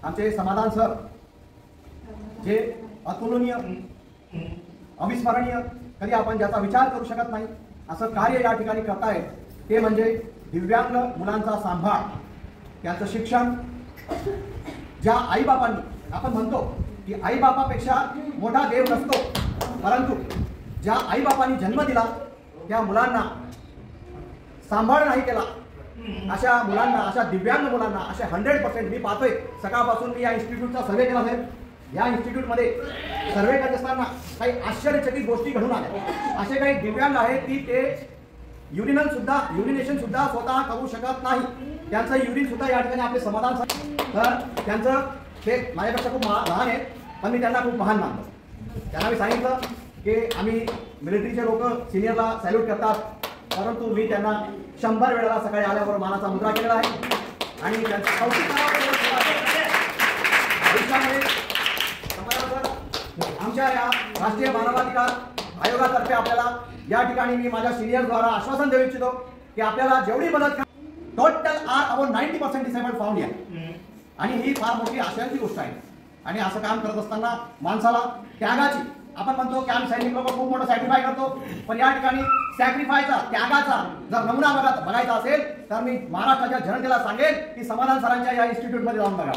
आमचे समाधान सर जे अतुलनीय अविस्मरणीय कधी आपण ज्याचा विचार करू शकत नाही असं कार्य या ठिकाणी करतायत ते म्हणजे दिव्यांग मुलांचा सांभाळ, त्यांचं शिक्षण. ज्या आईबापांनी आपण म्हणतो की आईबापापेक्षा मोठा देव नसतो, परंतु ज्या आईबापांनी जन्म दिला त्या मुलांना सांभाळ नाही केला, अशा मुलांना, अशा दिव्यांग मुलांना, अशा 100% मी पाहतोय. सकाळपासून मी या इन्स्टिट्यूटचा सर्वे केला आहे. या इन्स्टिट्यूटमध्ये सर्वे करत असताना काही आश्चर्यचकित गोष्टी घडून आल्या. असे काही दिव्यांग आहेत की ते युरिनेशन सुद्धा स्वतः करू शकत नाही. त्यांचं युरिन सुद्धा या ठिकाणी आपले समाधान. तर त्यांचं ते माझ्यापेक्षा खूप लहान आहेत, पण मी त्यांना खूप महान मानतो. त्यांना मी सांगितलं की आम्ही मिलिटरीचे लोक सिनियरला सॅल्यूट करतात, परंतु मी त्यांना 100 वेळा सकाळी आल्यावर मानाचा मुद्रा केलेला आहे. आणि त्यांचं आमच्या या राष्ट्रीय मानवाधिकार आयोगातर्फे आपल्याला या ठिकाणी मी माझ्या सिनियरद्वारा आश्वासन देऊ इच्छितो की आपल्याला जेवढी मदत total are about 90% disabled found आहे. आणि ही फार मोठी आशयाची गोष्ट आहे. आणि असं काम करत असताना माणसाला त्यागाची, आपण म्हणतो की आम्ही सैनिक लोक खूप मोठं सॅक्रिफाय करतो, पण या ठिकाणी सॅक्रिफायचा, त्यागाचा जर नमुना बघायचा असेल तर मी महाराष्ट्राच्या जनतेला सांगेन की समाधान सरांच्या या इन्स्टिट्यूटमध्ये जाऊन बघा.